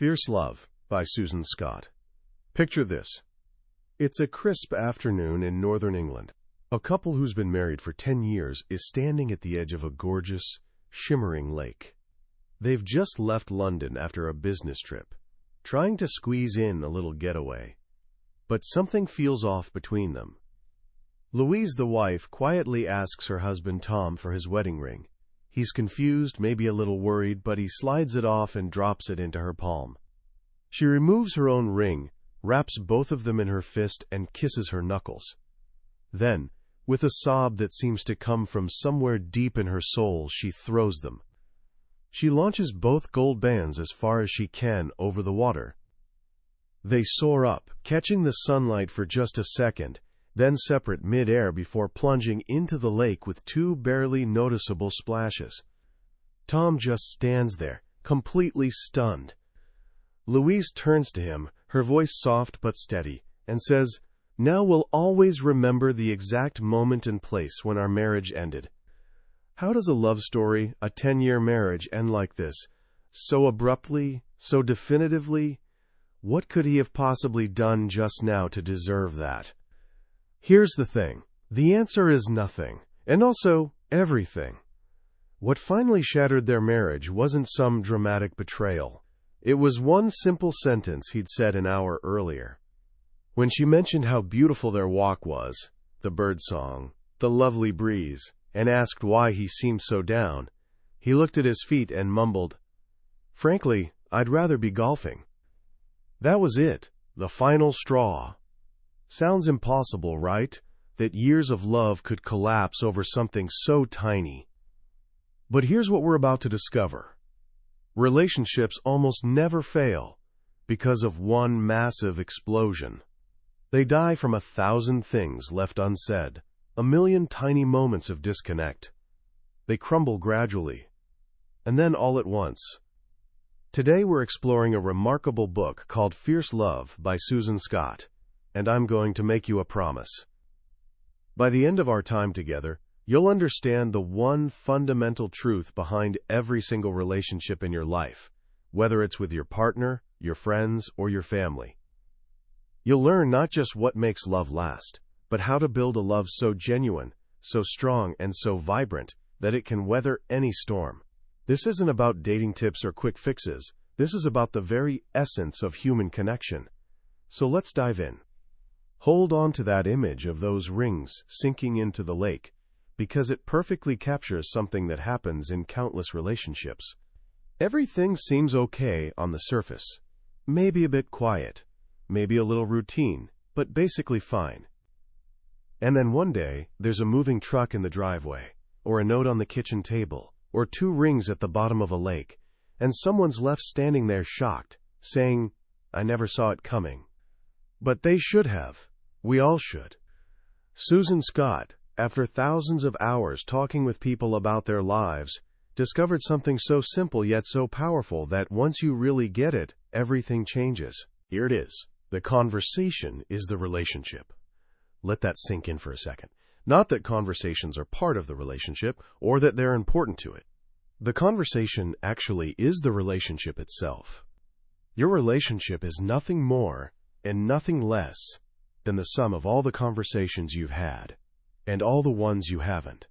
Fierce Love by Susan Scott. Picture this. It's a crisp afternoon in northern England. A couple who's been married for 10 years is standing at the edge of a gorgeous, shimmering lake. They've just left London after a business trip, trying to squeeze in a little getaway. But something feels off between them. Louise, the wife, quietly asks her husband Tom for his wedding ring. He's confused, maybe a little worried, but he slides it off and drops it into her palm. She removes her own ring, wraps both of them in her fist, and kisses her knuckles. Then, with a sob that seems to come from somewhere deep in her soul, she throws them. She launches both gold bands as far as she can over the water. They soar up, catching the sunlight for just a second, then separate mid-air before plunging into the lake with two barely noticeable splashes. Tom just stands there, completely stunned. Louise turns to him, her voice soft but steady, and says, "Now we'll always remember the exact moment and place when our marriage ended." How does a love story, a 10-year marriage, end like this? So abruptly, so definitively? What could he have possibly done just now to deserve that? Here's the thing. The answer is nothing, and also everything. What finally shattered their marriage wasn't some dramatic betrayal. It was one simple sentence he'd said an hour earlier. When she mentioned how beautiful their walk was, the birdsong, the lovely breeze, and asked why he seemed so down, he looked at his feet and mumbled, "Frankly, I'd rather be golfing." That was it, the final straw. Sounds impossible, right? That years of love could collapse over something so tiny. But here's what we're about to discover. Relationships almost never fail because of one massive explosion. They die from 1,000 things left unsaid, a million tiny moments of disconnect. They crumble gradually, and then all at once. Today we're exploring a remarkable book called Fierce Love by Susan Scott. And I'm going to make you a promise. By the end of our time together, you'll understand the one fundamental truth behind every single relationship in your life, whether it's with your partner, your friends, or your family. You'll learn not just what makes love last, but how to build a love so genuine, so strong, and so vibrant that it can weather any storm. This isn't about dating tips or quick fixes. This is about the very essence of human connection. So let's dive in. Hold on to that image of those rings sinking into the lake, because it perfectly captures something that happens in countless relationships. Everything seems okay on the surface. Maybe a bit quiet, maybe a little routine, but basically fine. And then one day, there's a moving truck in the driveway, or a note on the kitchen table, or two rings at the bottom of a lake, and someone's left standing there shocked, saying, "I never saw it coming." But they should have. We all should. Susan Scott, after thousands of hours talking with people about their lives, discovered something so simple yet so powerful that once you really get it, everything changes. Here it is. The conversation is the relationship. Let that sink in for a second. Not that conversations are part of the relationship or that they're important to it. The conversation actually is the relationship itself. Your relationship is nothing more and nothing less than the sum of all the conversations you've had, and all the ones you haven't.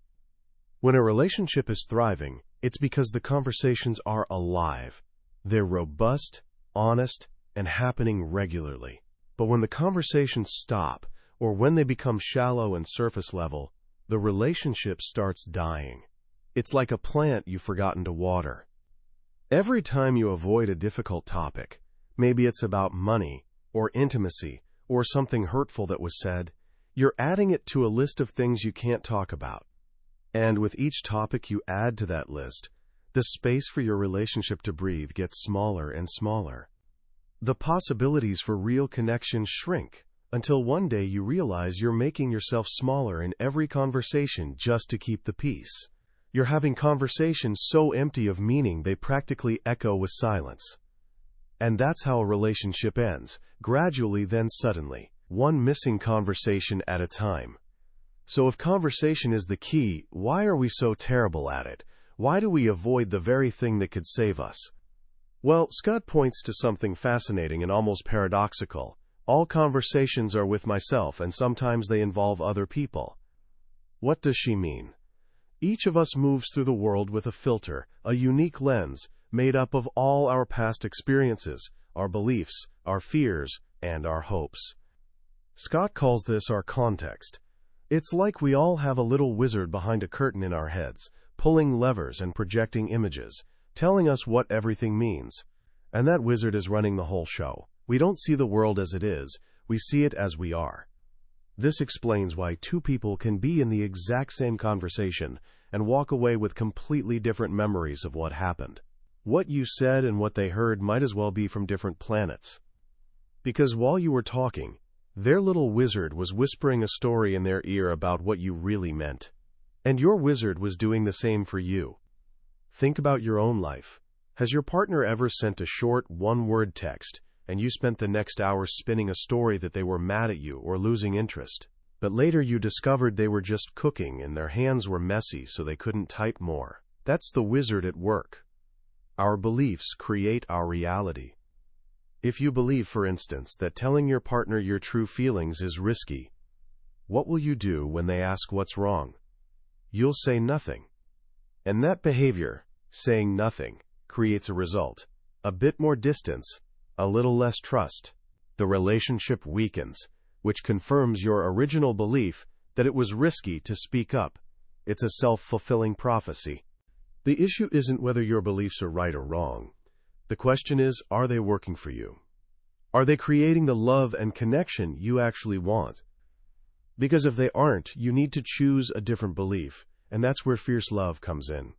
When a relationship is thriving, it's because the conversations are alive. They're robust, honest, and happening regularly. But when the conversations stop, or when they become shallow and surface level, the relationship starts dying. It's like a plant you've forgotten to water. Every time you avoid a difficult topic, maybe it's about money, or intimacy, or something hurtful that was said, you're adding it to a list of things you can't talk about. And with each topic you add to that list, the space for your relationship to breathe gets smaller and smaller. The possibilities for real connection shrink, until one day you realize you're making yourself smaller in every conversation just to keep the peace. You're having conversations so empty of meaning they practically echo with silence. And that's how a relationship ends, gradually then suddenly, one missing conversation at a time. So if conversation is the key, why are we so terrible at it? Why do we avoid the very thing that could save us? Well, Scott points to something fascinating and almost paradoxical. All conversations are with myself, and sometimes they involve other people. What does she mean? Each of us moves through the world with a filter, a unique lens, made up of all our past experiences, our beliefs, our fears, and our hopes. Scott calls this our context. It's like we all have a little wizard behind a curtain in our heads, pulling levers and projecting images, telling us what everything means. And that wizard is running the whole show. We don't see the world as it is, we see it as we are. This explains why two people can be in the exact same conversation and walk away with completely different memories of what happened. What you said and what they heard might as well be from different planets. Because while you were talking, their little wizard was whispering a story in their ear about what you really meant. And your wizard was doing the same for you. Think about your own life. Has your partner ever sent a short, one-word text, and you spent the next hour spinning a story that they were mad at you or losing interest? But later you discovered they were just cooking and their hands were messy so they couldn't type more. That's the wizard at work. Our beliefs create our reality. If you believe, for instance, that telling your partner your true feelings is risky, what will you do when they ask what's wrong? You'll say nothing. And that behavior, saying nothing, creates a result. A bit more distance, a little less trust. The relationship weakens, which confirms your original belief that it was risky to speak up. It's a self-fulfilling prophecy. The issue isn't whether your beliefs are right or wrong. The question is, are they working for you? Are they creating the love and connection you actually want? Because if they aren't, you need to choose a different belief, and that's where fierce love comes in.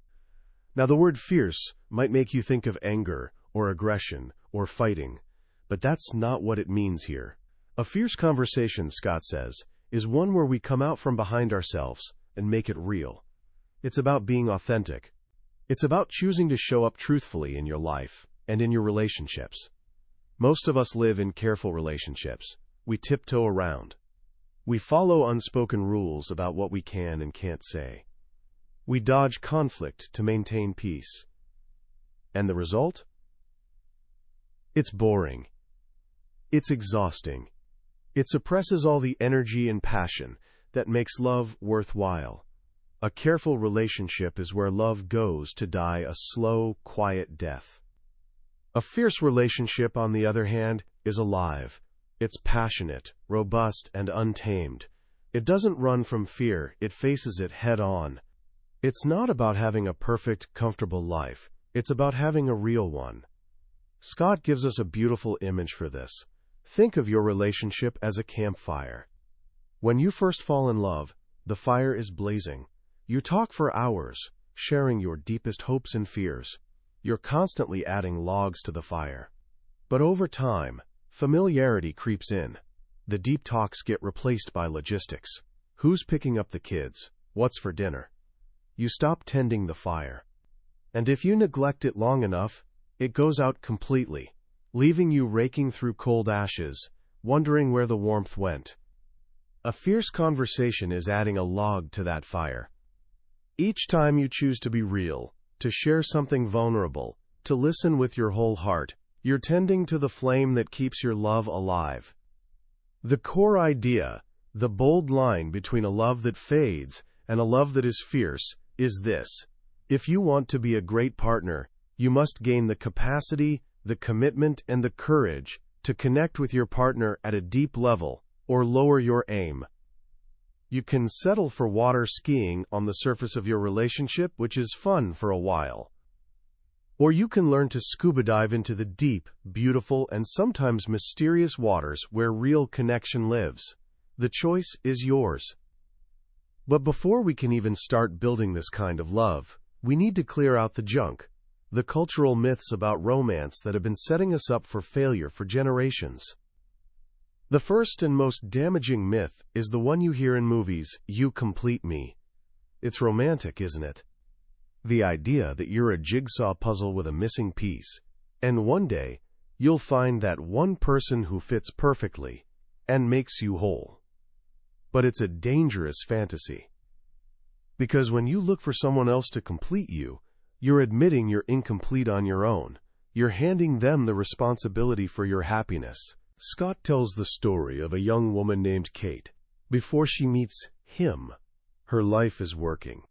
Now, the word fierce might make you think of anger, or aggression, or fighting, but that's not what it means here. A fierce conversation, Scott says, is one where we come out from behind ourselves and make it real. It's about being authentic. It's about choosing to show up truthfully in your life and in your relationships. Most of us live in careful relationships. We tiptoe around. We follow unspoken rules about what we can and can't say. We dodge conflict to maintain peace. And the result? It's boring. It's exhausting. It suppresses all the energy and passion that makes love worthwhile. A careful relationship is where love goes to die a slow, quiet death. A fierce relationship, on the other hand, is alive. It's passionate, robust, and untamed. It doesn't run from fear, it faces it head-on. It's not about having a perfect, comfortable life. It's about having a real one. Scott gives us a beautiful image for this. Think of your relationship as a campfire. When you first fall in love, the fire is blazing. You talk for hours, sharing your deepest hopes and fears. You're constantly adding logs to the fire. But over time, familiarity creeps in. The deep talks get replaced by logistics. Who's picking up the kids? What's for dinner? You stop tending the fire. And if you neglect it long enough, it goes out completely, leaving you raking through cold ashes, wondering where the warmth went. A fierce conversation is adding a log to that fire. Each time you choose to be real, to share something vulnerable, to listen with your whole heart, you're tending to the flame that keeps your love alive. The core idea, the bold line between a love that fades and a love that is fierce, is this: if you want to be a great partner, you must gain the capacity, the commitment, and the courage to connect with your partner at a deep level, or lower your aim. You can settle for water skiing on the surface of your relationship, which is fun for a while. Or you can learn to scuba dive into the deep, beautiful, and sometimes mysterious waters where real connection lives. The choice is yours. But before we can even start building this kind of love, we need to clear out the junk, the cultural myths about romance that have been setting us up for failure for generations. The first and most damaging myth is the one you hear in movies, "You complete me." It's romantic, isn't it? The idea that you're a jigsaw puzzle with a missing piece, and one day you'll find that one person who fits perfectly and makes you whole. But it's a dangerous fantasy. Because when you look for someone else to complete you, you're admitting you're incomplete on your own. you're handing them the responsibility for your happiness. Scott tells the story of a young woman named Kate. Before she meets him, her life is working.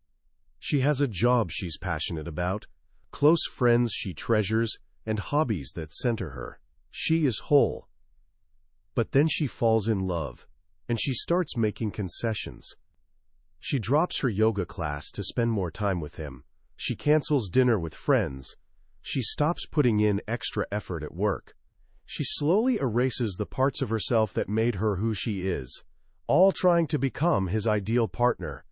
She has a job she's passionate about, close friends she treasures, and hobbies that center her. She is whole. But then she falls in love, and she starts making concessions. She drops her yoga class to spend more time with him. She cancels dinner with friends. She stops putting in extra effort at work. She slowly erases the parts of herself that made her who she is, all trying to become his ideal partner.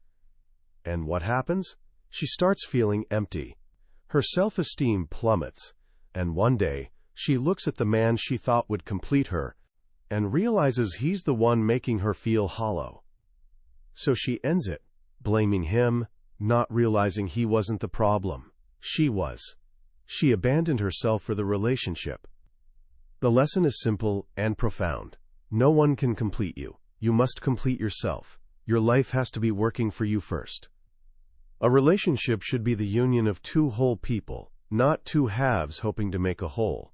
And what happens? She starts feeling empty. Her self-esteem plummets, and one day, she looks at the man she thought would complete her, and realizes he's the one making her feel hollow. So she ends it, blaming him, not realizing he wasn't the problem. She was. She abandoned herself for the relationship. The lesson is simple and profound. No one can complete you. You must complete yourself. Your life has to be working for you first. A relationship should be the union of two whole people, not two halves hoping to make a whole.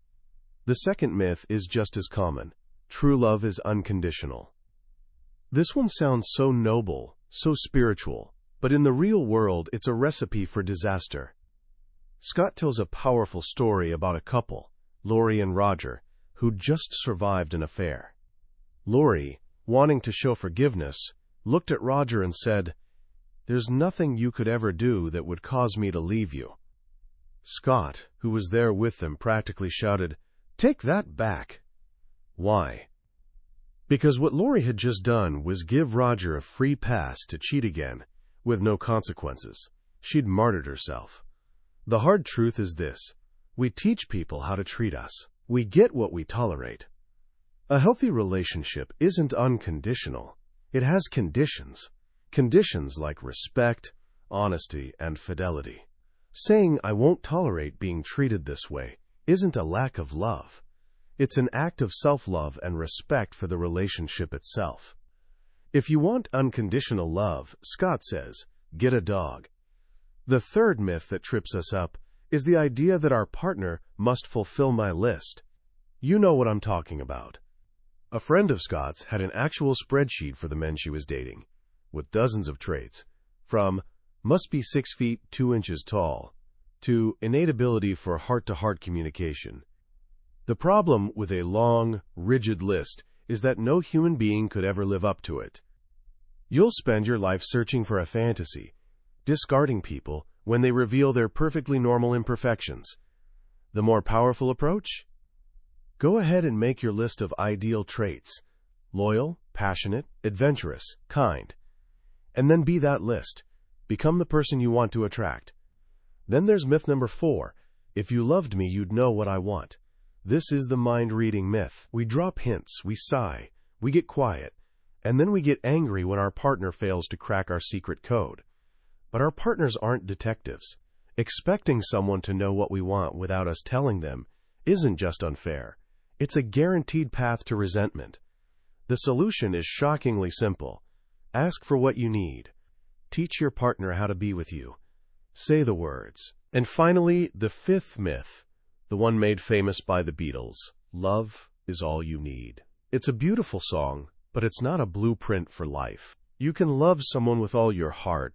The second myth is just as common. True love is unconditional. This one sounds so noble, so spiritual, but in the real world it's a recipe for disaster. Scott tells a powerful story about a couple, Lori and Roger, who just survived an affair. Lori, wanting to show forgiveness, looked at Roger and said, "There's nothing you could ever do that would cause me to leave you." Scott, who was there with them, practically shouted, "Take that back." Why? Because what Lori had just done was give Roger a free pass to cheat again, with no consequences. She'd martyred herself. The hard truth is this: we teach people how to treat us. We get what we tolerate. A healthy relationship isn't unconditional. It has conditions. Conditions like respect, honesty, and fidelity. Saying, "I won't tolerate being treated this way," isn't a lack of love. It's an act of self-love and respect for the relationship itself. If you want unconditional love, Scott says, get a dog. The third myth that trips us up is the idea that our partner must fulfill my list. You know what I'm talking about. A friend of Scott's had an actual spreadsheet for the men she was dating, with dozens of traits, from must be 6 feet 2 inches tall to innate ability for heart-to-heart communication. The problem with a long, rigid list is that no human being could ever live up to it. You'll spend your life searching for a fantasy, discarding people when they reveal their perfectly normal imperfections. The more powerful approach? Go ahead and make your list of ideal traits: loyal, passionate, adventurous, kind. And then be that list. Become the person you want to attract. Then there's myth number 4. If you loved me, you'd know what I want. This is the mind-reading myth. We drop hints, we sigh, we get quiet, and then we get angry when our partner fails to crack our secret code. But our partners aren't detectives. Expecting someone to know what we want without us telling them isn't just unfair. It's a guaranteed path to resentment. The solution is shockingly simple. Ask for what you need. Teach your partner how to be with you. Say the words. And finally, the 5th myth, the one made famous by the Beatles: love is all you need. It's a beautiful song, but it's not a blueprint for life. You can love someone with all your heart,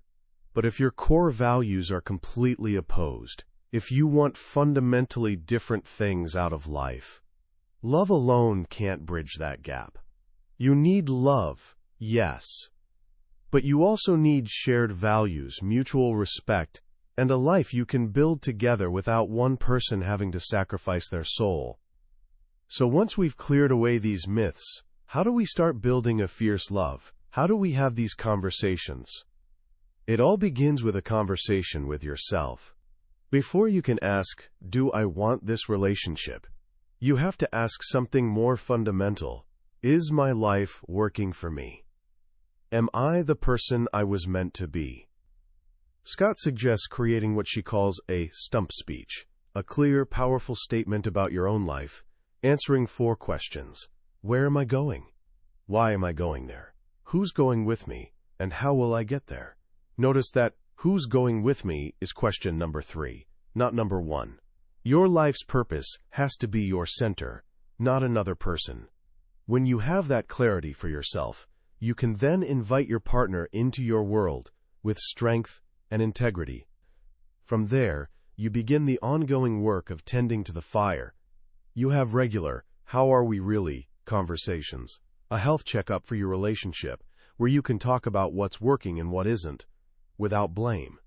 but if your core values are completely opposed, if you want fundamentally different things out of life, love alone can't bridge that gap. You need love, yes, but you also need shared values, mutual respect, and a life you can build together without one person having to sacrifice their soul. So once we've cleared away these myths, how do we start building a fierce love? How do we have these conversations? It all begins with a conversation with yourself. Before you can ask, "Do I want this relationship?" you have to ask something more fundamental. Is my life working for me? Am I the person I was meant to be? Scott suggests creating what she calls a stump speech, a clear, powerful statement about your own life, answering 4 questions. Where am I going? Why am I going there? Who's going with me? And how will I get there? Notice that who's going with me is question number 3, not number 1. Your life's purpose has to be your center, not another person. When you have that clarity for yourself, you can then invite your partner into your world with strength and integrity. From there, you begin the ongoing work of tending to the fire. You have regular, "how are we really?" conversations, a health checkup for your relationship, where you can talk about what's working and what isn't, without blame.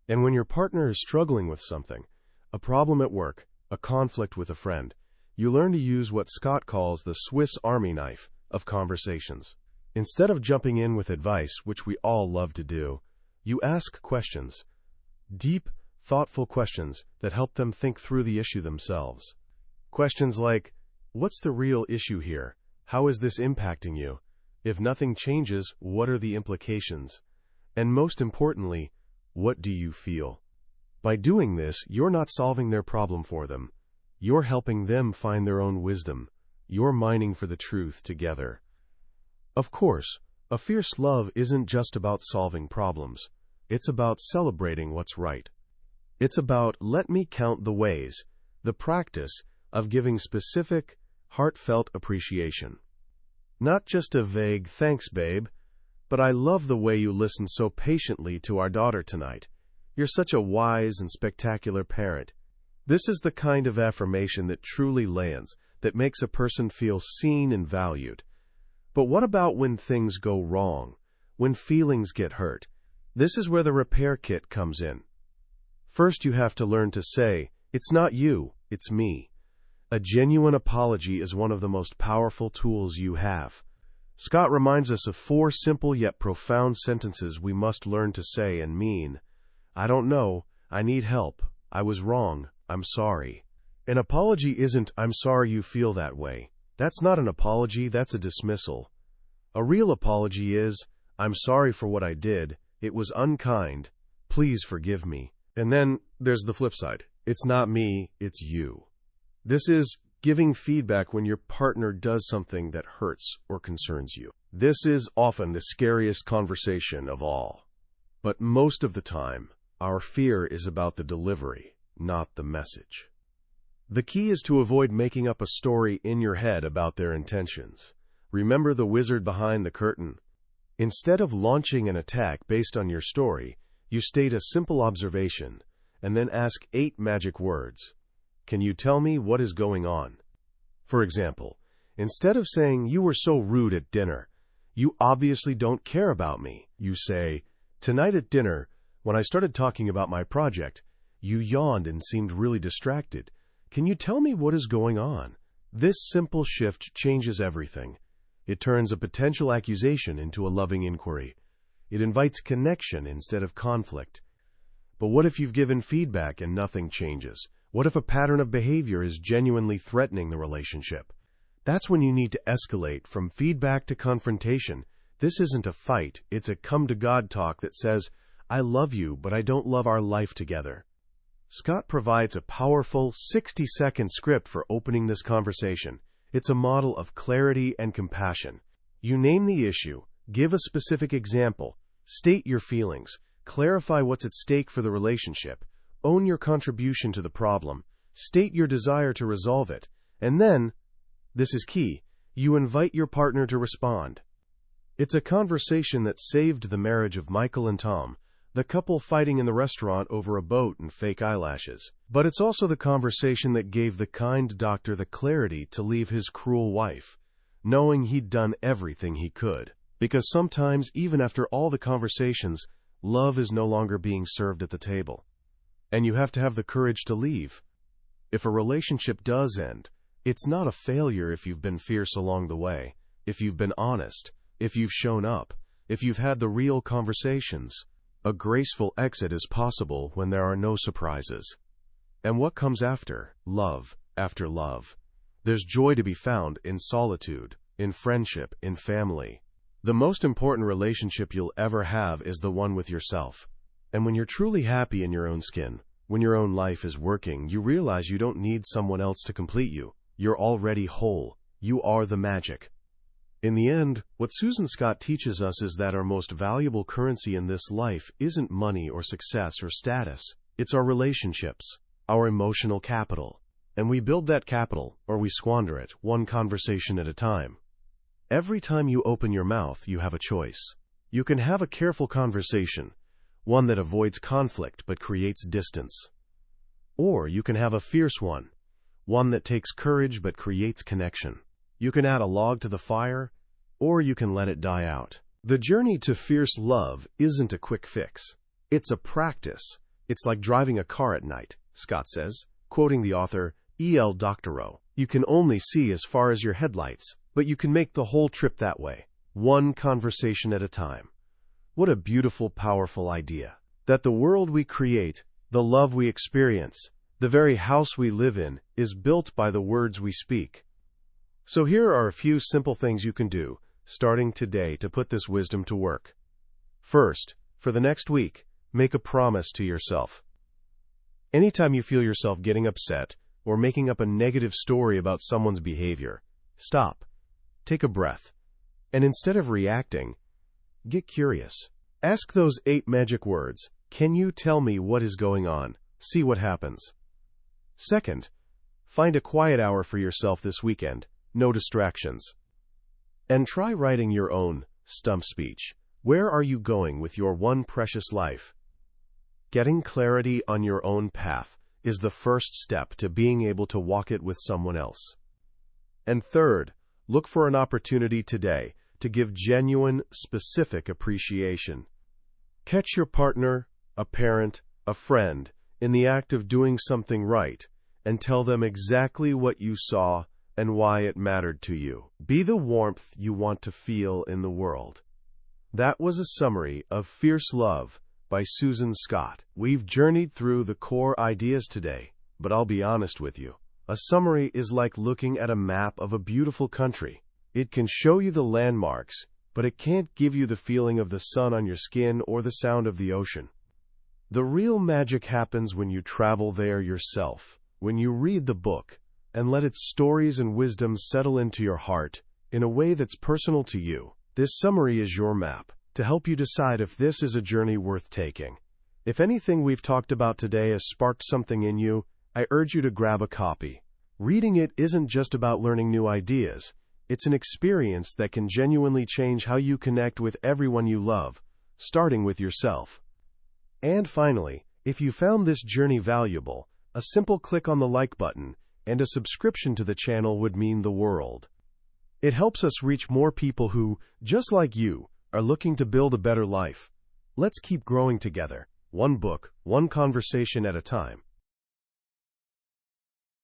And when your partner is struggling with something, a problem at work, a conflict with a friend, you learn to use what Scott calls the Swiss Army knife of conversations. Instead of jumping in with advice, which we all love to do, you ask questions, deep, thoughtful questions that help them think through the issue themselves. Questions like, "What's the real issue here? How is this impacting you? If nothing changes, what are the implications? And most importantly, what do you feel?" By doing this, you're not solving their problem for them. You're helping them find their own wisdom. You're mining for the truth together. Of course, a fierce love isn't just about solving problems. It's about celebrating what's right. It's about, let me count the ways, the practice of giving specific, heartfelt appreciation. Not just a vague, "Thanks, babe, but I love the way you listened so patiently to our daughter tonight. You're such a wise and spectacular parent." This is the kind of affirmation that truly lands, that makes a person feel seen and valued. But what about when things go wrong, when feelings get hurt? This is where the repair kit comes in. First, you have to learn to say, "It's not you, it's me." A genuine apology is one of the most powerful tools you have. Scott reminds us of 4 simple yet profound sentences we must learn to say and mean. "I don't know. I need help. I was wrong. I'm sorry." An apology isn't, "I'm sorry you feel that way." That's not an apology, that's a dismissal. A real apology is, "I'm sorry for what I did. It was unkind. Please forgive me." And then there's the flip side. It's not me, it's you. This is giving feedback when your partner does something that hurts or concerns you. This is often the scariest conversation of all. But most of the time, our fear is about the delivery, not the message. The key is to avoid making up a story in your head about their intentions. Remember the wizard behind the curtain? Instead of launching an attack based on your story, you state a simple observation, and then ask 8 magic words. Can you tell me what is going on? For example, instead of saying, "You were so rude at dinner," "You obviously don't care about me," you say, "Tonight at dinner, when I started talking about my project, you yawned and seemed really distracted. Can you tell me what is going on?" This simple shift changes everything. It turns a potential accusation into a loving inquiry. It invites connection instead of conflict. But what if you've given feedback and nothing changes? What if a pattern of behavior is genuinely threatening the relationship? That's when you need to escalate from feedback to confrontation. This isn't a fight, it's a come-to-God talk that says, "I love you, but I don't love our life together." Scott provides a powerful 60-second script for opening this conversation. It's a model of clarity and compassion. You name the issue, give a specific example, state your feelings, clarify what's at stake for the relationship, own your contribution to the problem, state your desire to resolve it, and then, this is key, you invite your partner to respond. It's a conversation that saved the marriage of Michael and Tom, the couple fighting in the restaurant over a boat and fake eyelashes. But it's also the conversation that gave the kind doctor the clarity to leave his cruel wife, knowing he'd done everything he could. Because sometimes, even after all the conversations, love is no longer being served at the table. And you have to have the courage to leave. If a relationship does end, it's not a failure if you've been fierce along the way, if you've been honest, if you've shown up, if you've had the real conversations. A graceful exit is possible when there are no surprises. And what comes after? Love after love. There's joy to be found in solitude, in friendship, in family. The most important relationship you'll ever have is the one with yourself. And when you're truly happy in your own skin, when your own life is working, you realize you don't need someone else to complete you. You're already whole. You are the magic. In the end, what Susan Scott teaches us is that our most valuable currency in this life isn't money or success or status. It's our relationships. our emotional capital. And we build that capital, or we squander it, one conversation at a time. Every time you open your mouth, you have a choice. You can have a careful conversation, one that avoids conflict but creates distance. Or you can have a fierce one that takes courage but creates connection. You can add a log to the fire, or you can let it die out. The journey to fierce love isn't a quick fix. It's a practice. It's like driving a car at night, Scott says, quoting the author E.L. Doctorow. You can only see as far as your headlights, but you can make the whole trip that way, one conversation at a time. What a beautiful, powerful idea. That the world we create, the love we experience, the very house we live in, is built by the words we speak. So here are a few simple things you can do, starting today, to put this wisdom to work. First, for the next week, make a promise to yourself. Anytime you feel yourself getting upset or making up a negative story about someone's behavior, stop, take a breath, and instead of reacting, get curious. Ask those 8 magic words. Can you tell me what is going on? See what happens. Second, find a quiet hour for yourself this weekend. No distractions. And try writing your own stump speech. Where are you going with your one precious life? Getting clarity on your own path is the first step to being able to walk it with someone else. And third, look for an opportunity today to give genuine, specific appreciation. Catch your partner, a parent, a friend, in the act of doing something right, and tell them exactly what you saw and why it mattered to you. Be the warmth you want to feel in the world. That was a summary of Fierce Love by Susan Scott. We've journeyed through the core ideas today, but I'll be honest with you. A summary is like looking at a map of a beautiful country. It can show you the landmarks, but it can't give you the feeling of the sun on your skin or the sound of the ocean. The real magic happens when you travel there yourself, when you read the book, and let its stories and wisdom settle into your heart in a way that's personal to you. This summary is your map to help you decide if this is a journey worth taking. If anything we've talked about today has sparked something in you, I urge you to grab a copy. Reading it isn't just about learning new ideas. It's an experience that can genuinely change how you connect with everyone you love, starting with yourself. And finally, if you found this journey valuable, a simple click on the like button and a subscription to the channel would mean the world. It helps us reach more people who, just like you, are looking to build a better life. Let's keep growing together, one book, one conversation at a time.